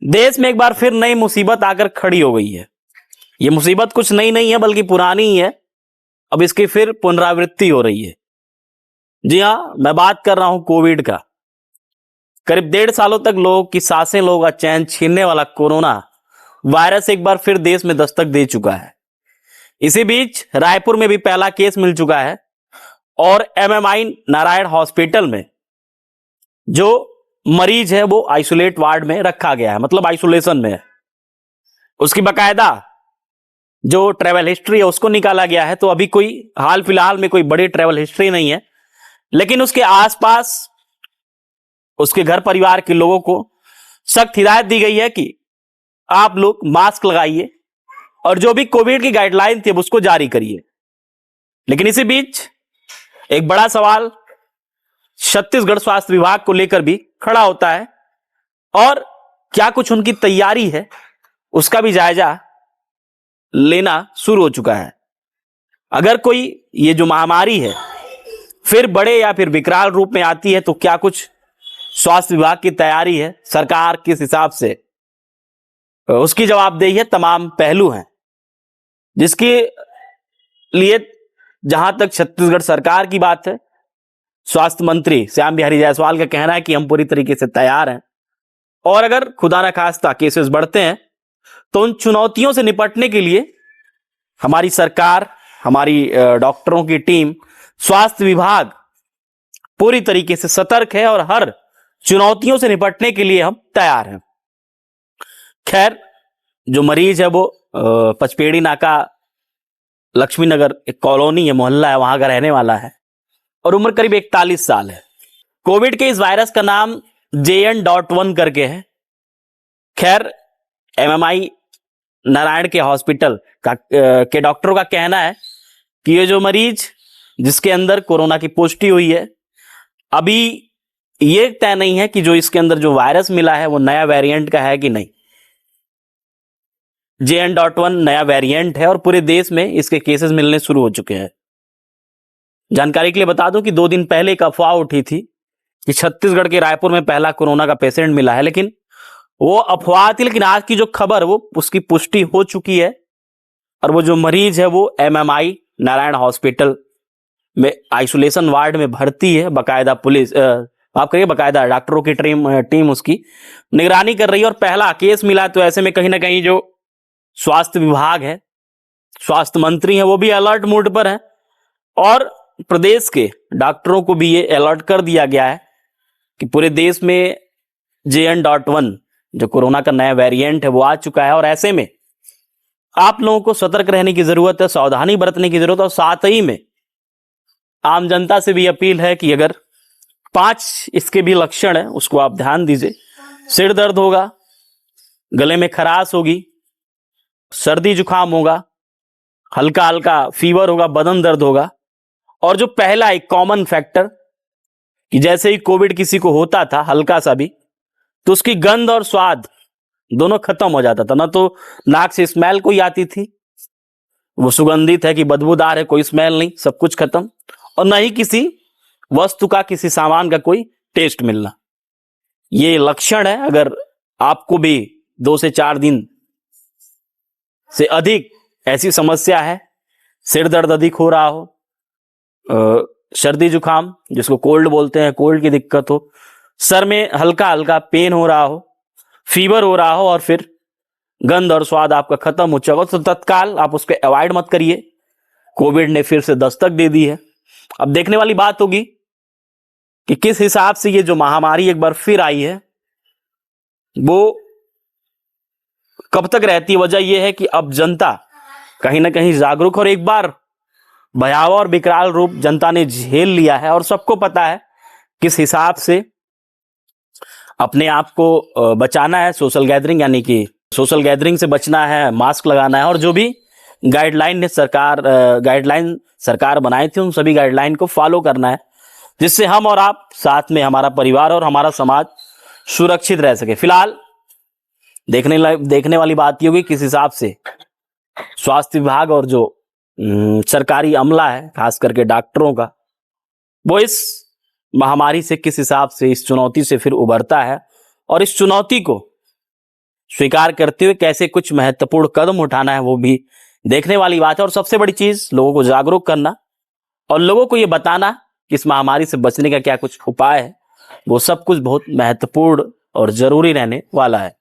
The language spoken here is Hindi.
देश में एक बार फिर नई मुसीबत आकर खड़ी हो गई है। ये मुसीबत कुछ नई नहीं है बल्कि पुरानी ही है। अब इसकी फिर पुनरावृत्ति हो रही है। जी हाँ, मैं बात कर रहा हूं कोविड का। करीब 1.5 सालों तक लोगों की सांसें, लोगों का चैन छीनने वाला कोरोना वायरस एक बार फिर देश में दस्तक दे चुका है। इसी बीच रायपुर में भी पहला केस मिल चुका है और एमएमआई नारायण हॉस्पिटल में जो मरीज है वो आइसोलेट वार्ड में रखा गया है, मतलब आइसोलेशन में है। उसकी बकायदा जो ट्रेवल हिस्ट्री है उसको निकाला गया है। तो अभी कोई हाल फिलहाल में कोई बड़ी ट्रेवल हिस्ट्री नहीं है, लेकिन उसके आसपास उसके घर परिवार के लोगों को सख्त हिदायत दी गई है कि आप लोग मास्क लगाइए और जो भी कोविड की गाइडलाइन थी उसको जारी करिए। लेकिन इसी बीच एक बड़ा सवाल छत्तीसगढ़ स्वास्थ्य विभाग को लेकर भी खड़ा होता है और क्या कुछ उनकी तैयारी है उसका भी जायजा लेना शुरू हो चुका है। अगर कोई ये जो महामारी है फिर बड़े या फिर विकराल रूप में आती है तो क्या कुछ स्वास्थ्य विभाग की तैयारी है, सरकार किस हिसाब से उसकी जवाबदेही है, तमाम पहलू हैं जिसके लिए जहां तक छत्तीसगढ़ सरकार की बात है, स्वास्थ्य मंत्री श्याम बिहारी जायसवाल का कहना है कि हम पूरी तरीके से तैयार हैं और अगर खुदा न खास्ता केसेस बढ़ते हैं तो उन चुनौतियों से निपटने के लिए हमारी सरकार, हमारी डॉक्टरों की टीम, स्वास्थ्य विभाग पूरी तरीके से सतर्क है और हर चुनौतियों से निपटने के लिए हम तैयार हैं। खैर, जो मरीज है वो पचपेड़ी नाका लक्ष्मी नगर एक कॉलोनी है, मोहल्ला है, वहां का रहने वाला है और उम्र करीब 41 साल है। कोविड के इस वायरस का नाम JN.1 करके है। खैर, एमएमआई नारायण के हॉस्पिटल के डॉक्टरों का कहना है कि ये जो मरीज जिसके अंदर कोरोना की पुष्टि हुई है, अभी ये तय नहीं है कि जो इसके अंदर जो वायरस मिला है वो नया वेरिएंट का है कि नहीं। JN.1 नया वेरिएंट है और पूरे देश में इसके केसेस मिलने शुरू हो चुके हैं। जानकारी के लिए बता दूं कि 2 दिन पहले एक अफवाह उठी थी कि छत्तीसगढ़ के रायपुर में पहला कोरोना का पेशेंट मिला है, लेकिन वो अफवाह थी। लेकिन आज की जो खबर वो उसकी पुष्टि हो चुकी है और वो जो मरीज है वो एमएमआई नारायण हॉस्पिटल में आइसोलेशन वार्ड में भर्ती है। बकायदा पुलिस बकायदा डॉक्टरों की टीम उसकी निगरानी कर रही है और पहला केस मिला। तो ऐसे में कहीं ना कहीं जो स्वास्थ्य विभाग है, स्वास्थ्य मंत्री है, वो भी अलर्ट मोड पर है और प्रदेश के डॉक्टरों को भी ये अलर्ट कर दिया गया है कि पूरे देश में JN.1 जो कोरोना का नया वेरिएंट है वो आ चुका है और ऐसे में आप लोगों को सतर्क रहने की जरूरत है, सावधानी बरतने की जरूरत है। और साथ ही में आम जनता से भी अपील है कि अगर 5 इसके भी लक्षण है उसको आप ध्यान दीजिए। सिर दर्द होगा, गले में खराश होगी, सर्दी जुकाम होगा, हल्का हल्का फीवर होगा, बदन दर्द होगा और जो पहला एक कॉमन फैक्टर कि जैसे ही कोविड किसी को होता था हल्का सा भी तो उसकी गंध और स्वाद दोनों खत्म हो जाता था। ना तो नाक से स्मेल कोई आती थी, वो सुगंधित है कि बदबूदार है, कोई स्मेल नहीं, सब कुछ खत्म, और ना ही किसी वस्तु का, किसी सामान का कोई टेस्ट मिलना। ये लक्षण है। अगर आपको भी 2 से 4 दिन से अधिक ऐसी समस्या है, सिर दर्द अधिक हो रहा हो, सर्दी जुकाम जिसको कोल्ड बोलते हैं, कोल्ड की दिक्कत हो, सर में हल्का हल्का पेन हो रहा हो, फीवर हो रहा हो और फिर गंध और स्वाद आपका खत्म हो चुका हो, तो तत्काल आप उसको अवॉइड मत करिए। कोविड ने फिर से दस्तक दे दी है। अब देखने वाली बात होगी कि किस हिसाब से ये जो महामारी एक बार फिर आई है वो कब तक रहती है। वजह यह है कि अब जनता कहीं ना कहीं जागरूक और एक बार भयावह और विकराल रूप जनता ने झेल लिया है और सबको पता है किस हिसाब से अपने आप को बचाना है। सोशल गैदरिंग यानी कि सोशल गैदरिंग से बचना है, मास्क लगाना है और जो भी गाइडलाइन सरकार बनाई थी उन सभी गाइडलाइन को फॉलो करना है, जिससे हम और आप, साथ में हमारा परिवार और हमारा समाज सुरक्षित रह सके। फिलहाल देखने वाली बात ये होगी किस हिसाब से स्वास्थ्य विभाग और जो सरकारी अमला है, खास करके डॉक्टरों का, वो इस महामारी से किस हिसाब से, इस चुनौती से फिर उभरता है और इस चुनौती को स्वीकार करते हुए कैसे कुछ महत्वपूर्ण कदम उठाना है वो भी देखने वाली बात है। और सबसे बड़ी चीज लोगों को जागरूक करना और लोगों को ये बताना कि इस महामारी से बचने का क्या कुछ उपाय है, वो सब कुछ बहुत महत्वपूर्ण और जरूरी रहने वाला है।